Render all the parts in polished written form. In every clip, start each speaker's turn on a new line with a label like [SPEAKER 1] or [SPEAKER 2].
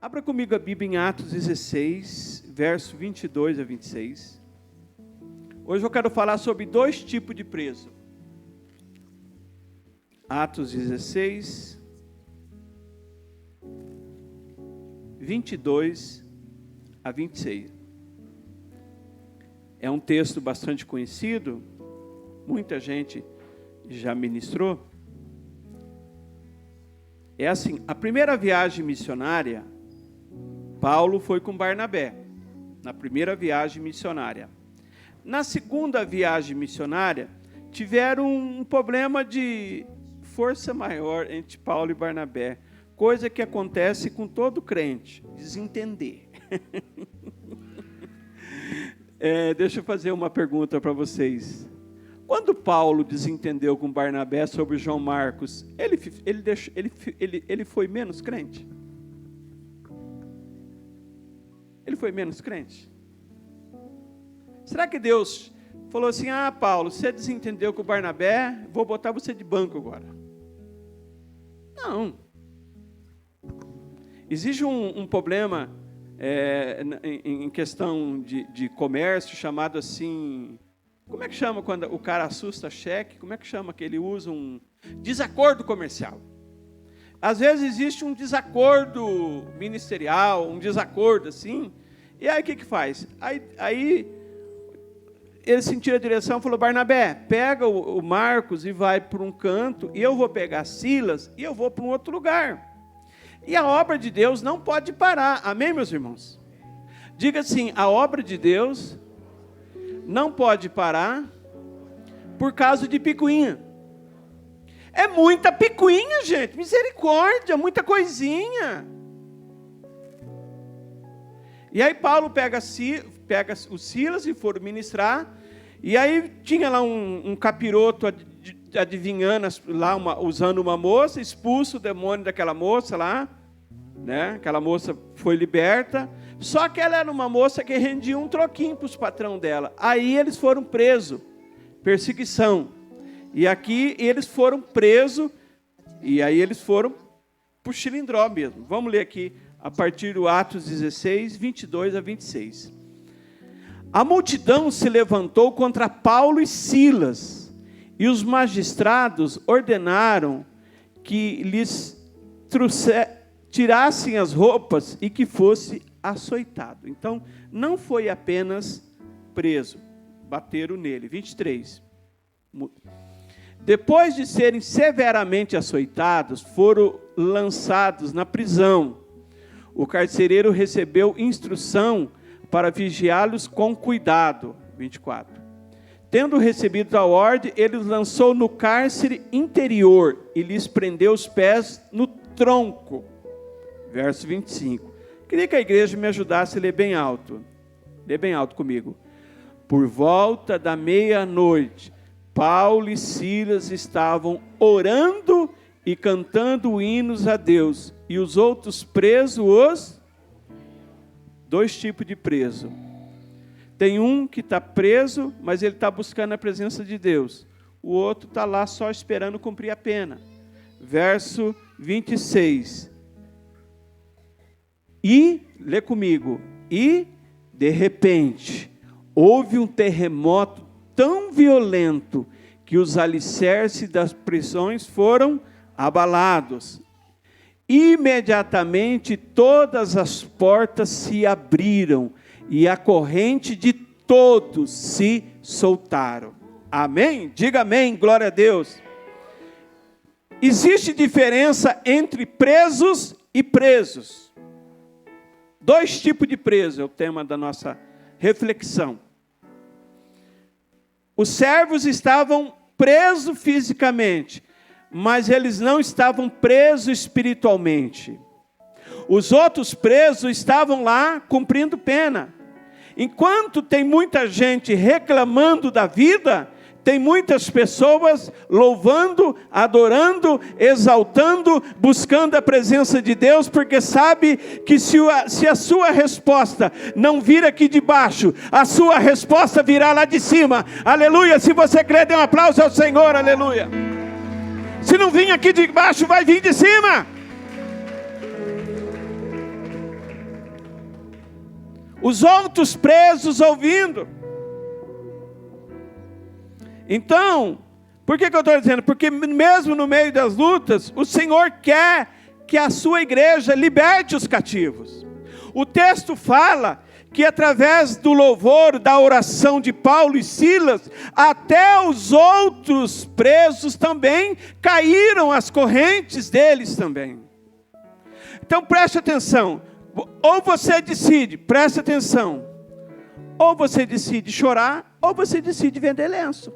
[SPEAKER 1] Abra comigo a Bíblia em Atos 16, verso 22 a 26. Hoje eu quero falar sobre dois tipos de preso. Atos 16, 22 a 26. É um texto bastante conhecido, muita gente já ministrou. É assim, a primeira viagem missionária, Paulo foi com Barnabé, na primeira viagem missionária. Na segunda viagem missionária, tiveram um problema de força maior entre Paulo e Barnabé, coisa que acontece com todo crente, desentender. Deixa eu fazer uma pergunta para vocês. Quando Paulo desentendeu com Barnabé sobre João Marcos, ele foi menos crente? Ele foi menos crente? Será que Deus falou assim, Paulo, você desentendeu com Barnabé, vou botar você de banco agora? Não. Existe um problema em questão de comércio chamado assim... Como é que chama quando o cara assusta cheque? Como é que chama que ele usa um desacordo comercial? Às vezes existe um desacordo ministerial, um desacordo assim. E aí o que faz? Aí ele sentiu a direção e falou, Barnabé, pega o Marcos e vai para um canto, e eu vou pegar Silas e eu vou para um outro lugar. E a obra de Deus não pode parar. Amém, meus irmãos? Diga assim, a obra de Deus não pode parar por causa de picuinha. É muita picuinha, gente. Misericórdia, muita coisinha. E aí Paulo pega o Silas e foram ministrar. E aí tinha lá um capiroto adivinhando lá, usando uma moça, expulsa o demônio daquela moça lá, né? Aquela moça foi liberta. Só que ela era uma moça que rendia um troquinho para os patrão dela. Aí eles foram presos, perseguição. E aqui eles foram presos, e aí eles foram para o Chilindró mesmo. Vamos ler aqui, a partir do Atos 16, 22 a 26. A multidão se levantou contra Paulo e Silas, e os magistrados ordenaram que lhes tirassem as roupas e que fosse açoitado. Então, não foi apenas preso, bateram nele. 23. Depois de serem severamente açoitados, foram lançados na prisão. O carcereiro recebeu instrução para vigiá-los com cuidado. 24. Tendo recebido a ordem, ele os lançou no cárcere interior e lhes prendeu os pés no tronco. Verso 25. Queria que a igreja me ajudasse a ler bem alto. Lê bem alto comigo. Por volta da meia-noite, Paulo e Silas estavam orando e cantando hinos a Deus. E os outros presos, dois tipos de preso. Tem um que está preso, mas ele está buscando a presença de Deus. O outro está lá só esperando cumprir a pena. Verso 26. E, lê comigo, e de repente, houve um terremoto tão violento que os alicerces das prisões foram abalados. Imediatamente todas as portas se abriram e a corrente de todos se soltaram. Amém? Diga amém, glória a Deus. Existe diferença entre presos e presos. Dois tipos de preso é o tema da nossa reflexão. Os servos estavam presos fisicamente, mas eles não estavam presos espiritualmente. Os outros presos estavam lá cumprindo pena. Enquanto tem muita gente reclamando da vida, tem muitas pessoas louvando, adorando, exaltando, buscando a presença de Deus, porque sabe que se a sua resposta não vir aqui de baixo, a sua resposta virá lá de cima. Aleluia! Se você crê, dê um aplauso ao Senhor, aleluia! Se não vir aqui de baixo, vai vir de cima. Os outros presos ouvindo. Então, por que eu estou dizendo? Porque mesmo no meio das lutas, o Senhor quer que a sua igreja liberte os cativos. O texto fala que através do louvor, da oração de Paulo e Silas, até os outros presos também caíram as correntes deles também. Então preste atenção, ou você decide, preste atenção, ou você decide chorar, ou você decide vender lenço.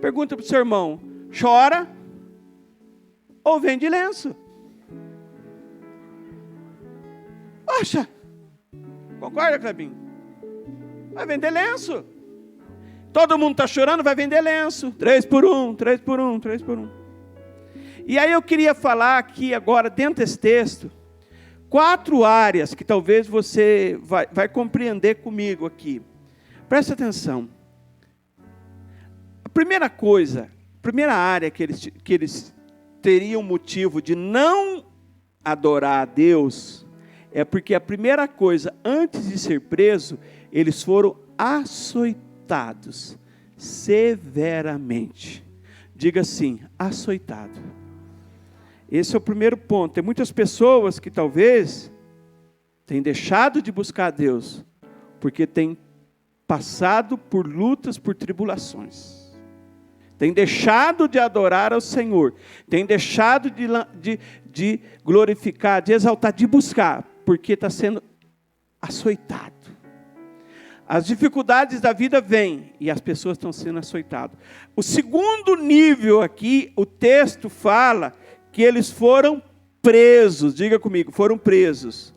[SPEAKER 1] Pergunta para o seu irmão, chora ou vende lenço? Poxa, concorda, Clebinho? Vai vender lenço. Todo mundo está chorando, vai vender lenço. 3 por 1, 3 por 1, 3 por 1. E aí eu queria falar aqui agora, dentro desse texto, 4 áreas que talvez você vai compreender comigo aqui. Preste atenção. A primeira coisa, a primeira área que eles teriam motivo de não adorar a Deus, é porque a primeira coisa, antes de ser preso, eles foram açoitados severamente. Diga assim, açoitado. Esse é o primeiro ponto. Tem muitas pessoas que talvez têm deixado de buscar a Deus, porque têm passado por lutas, por tribulações. Tem deixado de adorar ao Senhor, tem deixado de glorificar, de exaltar, de buscar, porque está sendo açoitado. As dificuldades da vida vêm e as pessoas estão sendo açoitadas. O segundo nível aqui, o texto fala que eles foram presos, diga comigo, foram presos.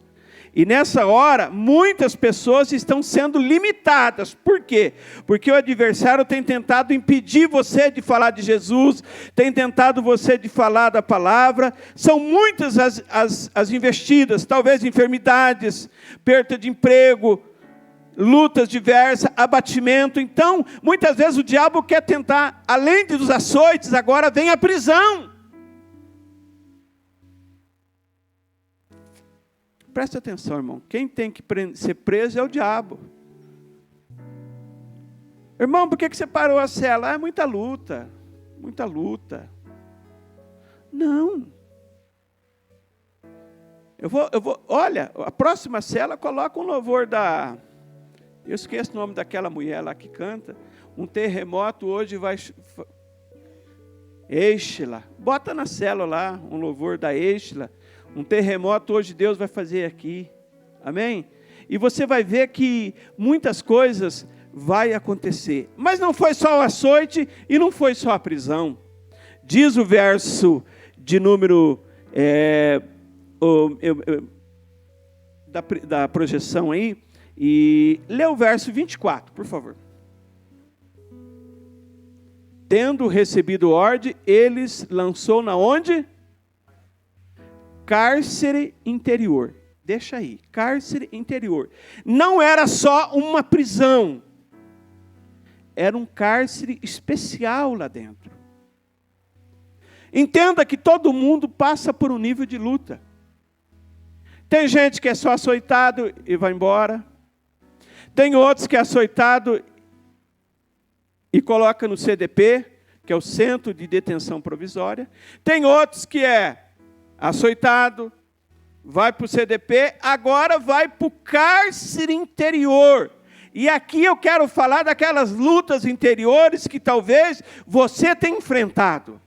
[SPEAKER 1] E nessa hora, muitas pessoas estão sendo limitadas. Por quê? Porque o adversário tem tentado impedir você de falar de Jesus, tem tentado você de falar da palavra. São muitas as investidas, talvez enfermidades, perda de emprego, lutas diversas, abatimento. Então, muitas vezes o diabo quer tentar, além dos açoites, agora vem a prisão. Presta atenção, irmão. Quem tem que ser preso é o diabo. Irmão, por que você parou a cela? É muita luta. Muita luta. Não. Eu vou, olha, a próxima cela coloca um louvor da... Eu esqueço o nome daquela mulher lá que canta. Um terremoto hoje vai... Eixla. Bota na cela lá um louvor da Eixla. Um terremoto hoje Deus vai fazer aqui. Amém? E você vai ver que muitas coisas vai acontecer. Mas não foi só o açoite e não foi só a prisão. Diz o verso de número... da projeção aí. E lê o verso 24, por favor. Tendo recebido ordem, eles lançou na onde? Cárcere interior. Deixa aí, cárcere interior. Não era só uma prisão. Era um cárcere especial lá dentro. Entenda que todo mundo passa por um nível de luta. Tem gente que é só açoitado e vai embora. Tem outros que é açoitado e coloca no CDP, que é o Centro de Detenção Provisória. Tem outros que é açoitado, vai para o CDP, agora vai para o cárcere interior. E aqui eu quero falar daquelas lutas interiores que talvez você tenha enfrentado.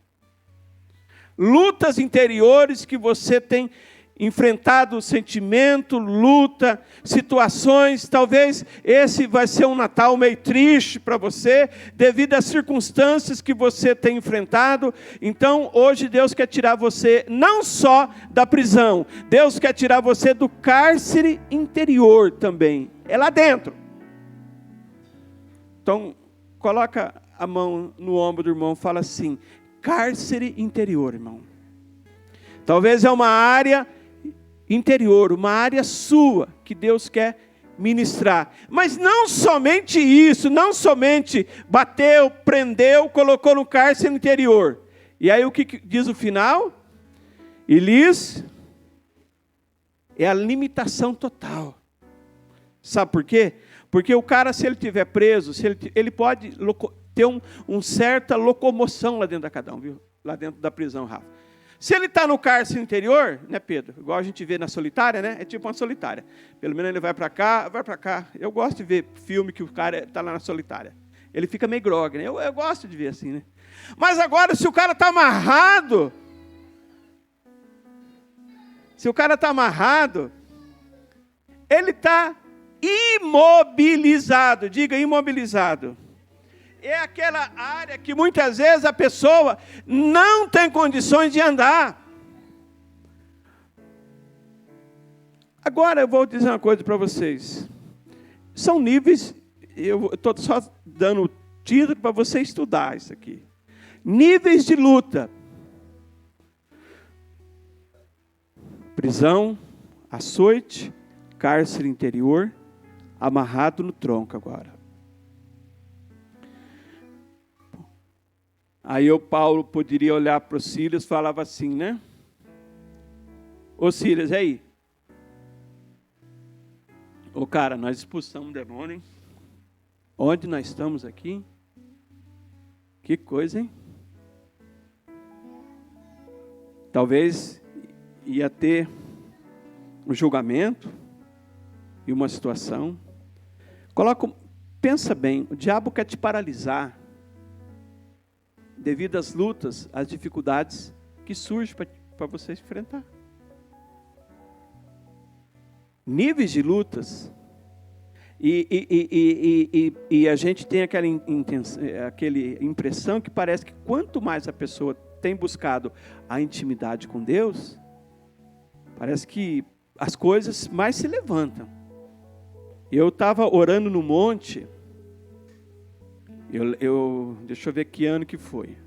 [SPEAKER 1] Lutas interiores que você tem enfrentado, sentimento, luta, situações. Talvez esse vai ser um Natal meio triste para você, devido às circunstâncias que você tem enfrentado. Então, hoje Deus quer tirar você não só da prisão, Deus quer tirar você do cárcere interior também. É lá dentro. Então, coloca a mão no ombro do irmão e fala assim, cárcere interior, irmão. Talvez é uma área interior, uma área sua, que Deus quer ministrar. Mas não somente isso, não somente bateu, prendeu, colocou no cárcere interior. E aí o que diz o final? E lhes É a limitação total. Sabe por quê? Porque o cara, se ele estiver preso, ele pode ter certa locomoção lá dentro da cadeia, viu? Lá dentro da prisão, Rafa. Se ele está no cárcere interior, né, Pedro? Igual a gente vê na solitária, né? É tipo uma solitária. Pelo menos ele vai para cá, vai para cá. Eu gosto de ver filme que o cara está lá na solitária. Ele fica meio grogue, né? Eu gosto de ver assim, né? Mas agora, se o cara está amarrado, ele está imobilizado. Diga, imobilizado. É aquela área que muitas vezes a pessoa não tem condições de andar. Agora eu vou dizer uma coisa para vocês. São níveis, eu estou só dando título para você estudar isso aqui. Níveis de luta. Prisão, açoite, cárcere interior, amarrado no tronco agora. Aí o Paulo poderia olhar para o Silas e falava assim, né? Ô Silas, e aí? Ô cara, nós expulsamos o demônio, hein? Onde nós estamos aqui? Que coisa, hein? Talvez ia ter um julgamento e uma situação. Pensa bem, o diabo quer te paralisar devido às lutas, às dificuldades que surgem para você enfrentar. Níveis de lutas. E a gente tem aquela impressão que parece que quanto mais a pessoa tem buscado a intimidade com Deus, parece que as coisas mais se levantam. Eu estava orando no monte, deixa eu ver que ano que foi.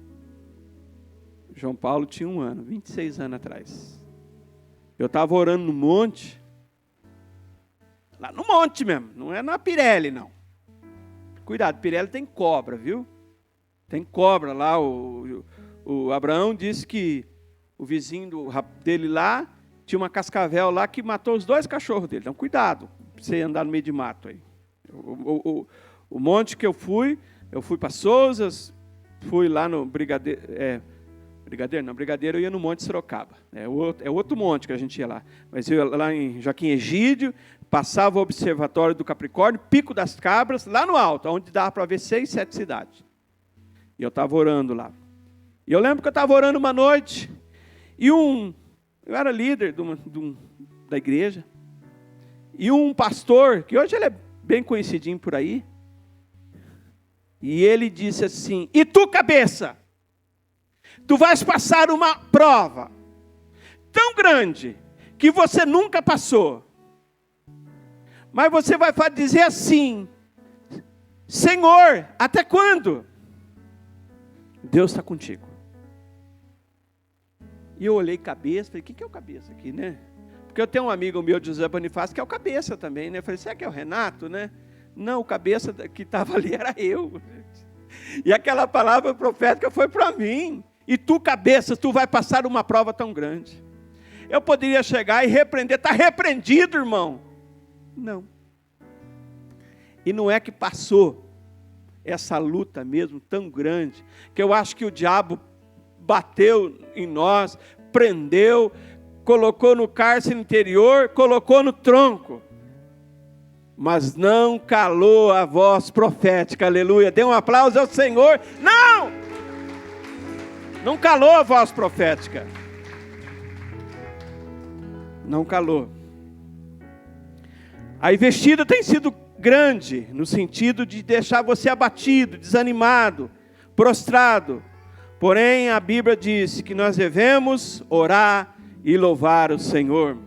[SPEAKER 1] João Paulo tinha 1 ano, 26 anos atrás. Eu estava orando no monte, lá no monte mesmo, não é na Pirelli, não. Cuidado, Pirelli tem cobra, viu? Tem cobra lá. O Abraão disse que o vizinho dele lá tinha uma cascavel lá que matou os 2 cachorros dele. Então, cuidado, pra você andar no meio de mato aí. O monte que eu fui para Souzas, fui lá no Brigadeiro, Brigadeiro eu ia no Monte Sorocaba. É outro monte que a gente ia lá. Mas eu ia lá em Joaquim Egídio, passava o Observatório do Capricórnio, Pico das Cabras, lá no alto, onde dava para ver 6, 7 cidades. E eu estava orando lá. E eu lembro que eu estava orando uma noite, e eu era líder da igreja, e um pastor, que hoje ele é bem conhecidinho por aí, e ele disse assim: e tu, cabeça, tu vais passar uma prova tão grande que você nunca passou. Mas você vai dizer assim: Senhor, até quando? Deus está contigo. E eu olhei cabeça, falei: que é o cabeça aqui, né? Porque eu tenho um amigo meu, José Bonifácio, que é o cabeça também, né? Eu falei: será que é o Renato, né? Não, o cabeça que estava ali era eu. E aquela palavra profética foi para mim. E tu, cabeça, tu vai passar uma prova tão grande. Eu poderia chegar e repreender. Está repreendido, irmão. Não. E não é que passou essa luta mesmo tão grande, que eu acho que o diabo bateu em nós, prendeu, colocou no cárcere interior, colocou no tronco. Mas não calou a voz profética, aleluia. Dê um aplauso ao Senhor. Não! Não calou a voz profética. Não calou. A investida tem sido grande, no sentido de deixar você abatido, desanimado, prostrado. Porém, a Bíblia diz que nós devemos orar e louvar o Senhor.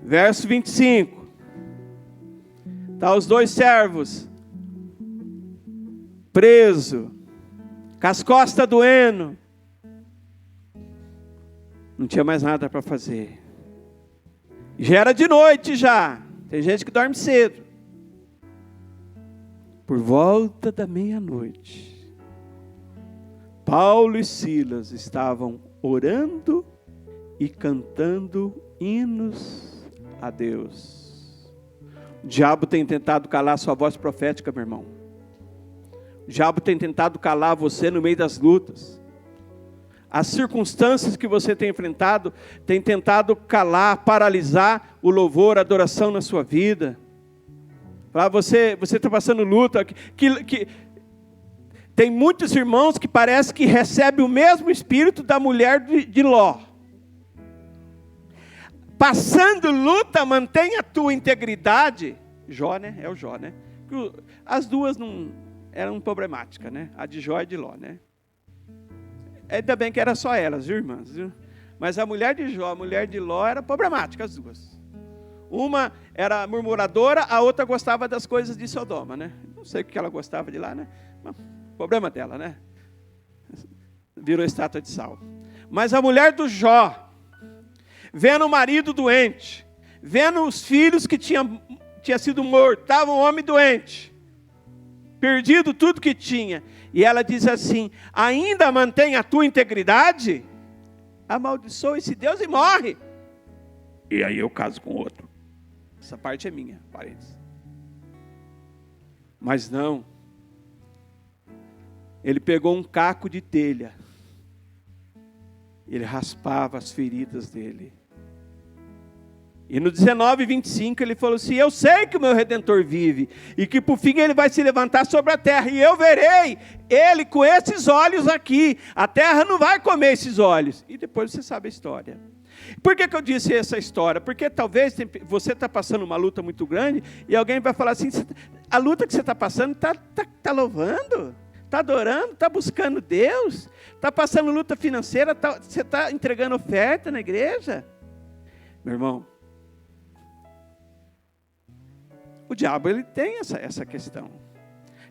[SPEAKER 1] Verso 25. Está os 2 servos presos, com as costas doendo. Não tinha mais nada para fazer. Já era de noite já. Tem gente que dorme cedo. Por volta da meia-noite, Paulo e Silas estavam orando e cantando hinos a Deus. O diabo tem tentado calar sua voz profética, meu irmão. O diabo tem tentado calar você no meio das lutas. As circunstâncias que você tem enfrentado tem tentado calar, paralisar o louvor, a adoração na sua vida. Você está passando luta. Tem muitos irmãos que parece que recebem o mesmo espírito da mulher de Ló. Passando luta, mantenha a tua integridade. Jó, né? É o Jó, né? As duas não eram problemáticas, né? A de Jó e de Ló, né? Ainda bem que era só elas, viu, irmãs? Viu? Mas a mulher de Jó, a mulher de Ló era problemática, as duas. Uma era murmuradora, a outra gostava das coisas de Sodoma, né? Não sei o que ela gostava de lá, né? Mas, problema dela, né? Virou estátua de sal. Mas a mulher do Jó, vendo o marido doente, vendo os filhos que tinha sido morto, estava um homem doente, perdido tudo que tinha, e ela diz assim: ainda mantém a tua integridade? Amaldiçoa esse Deus e morre. E aí eu caso com outro. Essa parte é minha, parênteses. Mas não. Ele pegou um caco de telha. Ele raspava as feridas dele. E no 19:25 ele falou assim: eu sei que o meu Redentor vive, e que por fim ele vai se levantar sobre a terra, e eu verei ele com esses olhos aqui. A terra não vai comer esses olhos. E depois você sabe a história. Por que eu disse essa história? Porque talvez você está passando uma luta muito grande, e alguém vai falar assim: a luta que você está passando, está louvando? Está adorando? Está buscando Deus? Está passando luta financeira? Você está entregando oferta na igreja? Meu irmão, o diabo ele tem essa questão.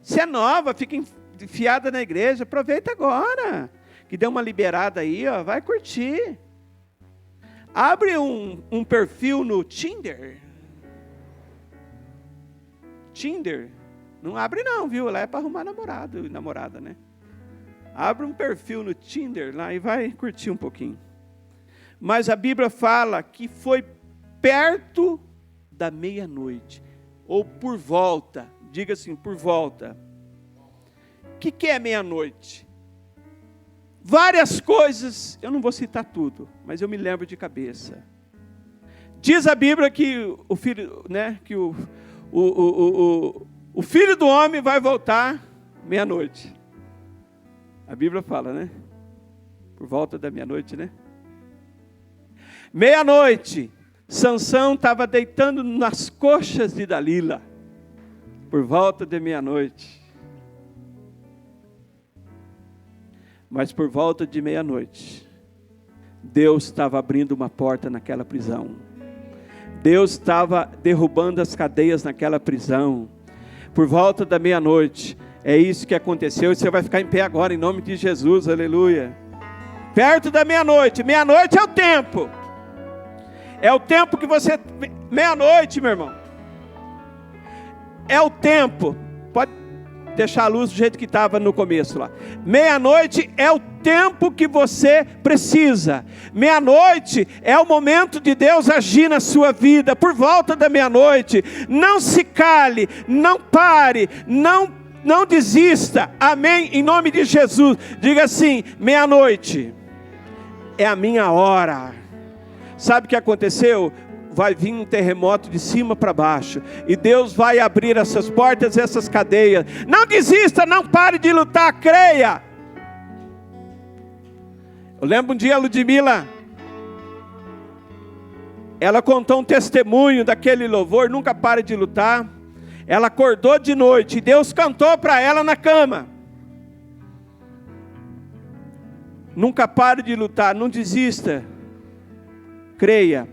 [SPEAKER 1] Se é nova, fica enfiada na igreja, aproveita agora, que deu uma liberada aí, ó, vai curtir. Abre um perfil no Tinder. Tinder, não abre não, viu? Lá é para arrumar namorado e namorada, né? Abre um perfil no Tinder lá e vai curtir um pouquinho. Mas a Bíblia fala que foi perto da meia-noite. Ou por volta, diga assim, por volta. O que é meia-noite? Várias coisas, eu não vou citar tudo, mas eu me lembro de cabeça. Diz a Bíblia que o filho, né, que o filho do homem vai voltar meia-noite. A Bíblia fala, né? Por volta da meia-noite, né? Meia-noite. Sansão estava deitando nas coxas de Dalila, por volta de meia-noite. Mas por volta de meia-noite, Deus estava abrindo uma porta naquela prisão. Deus estava derrubando as cadeias naquela prisão. Por volta da meia-noite, é isso que aconteceu. E você vai ficar em pé agora, em nome de Jesus, aleluia. Perto da meia-noite, meia-noite é o tempo. É o tempo que você... Meia-noite, meu irmão. É o tempo. Pode deixar a luz do jeito que estava no começo lá. Meia-noite é o tempo que você precisa. Meia-noite é o momento de Deus agir na sua vida. Por volta da meia-noite. Não se cale, não pare, não desista. Amém? Em nome de Jesus. Diga assim: meia-noite é a minha hora. Sabe o que aconteceu? Vai vir um terremoto de cima para baixo. E Deus vai abrir essas portas, essas cadeias. Não desista, não pare de lutar, creia. Eu lembro um dia a Ludmila, ela contou um testemunho daquele louvor, nunca pare de lutar. Ela acordou de noite e Deus cantou para ela na cama. Nunca pare de lutar, não desista. Creia.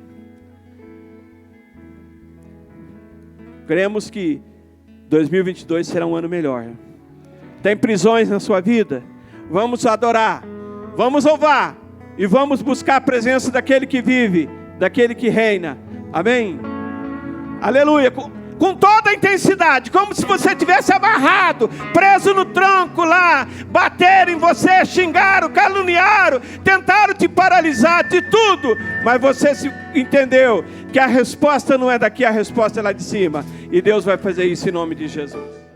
[SPEAKER 1] Cremos que 2022 será um ano melhor. Tem prisões na sua vida? Vamos adorar, vamos louvar e vamos buscar a presença daquele que vive, daquele que reina. Amém? Aleluia. com toda a intensidade, como se você tivesse amarrado, preso no tronco lá. Bateram em você, xingaram, caluniaram, tentaram te paralisar de tudo, mas você entendeu que a resposta não é daqui, a resposta é lá de cima. E Deus vai fazer isso em nome de Jesus.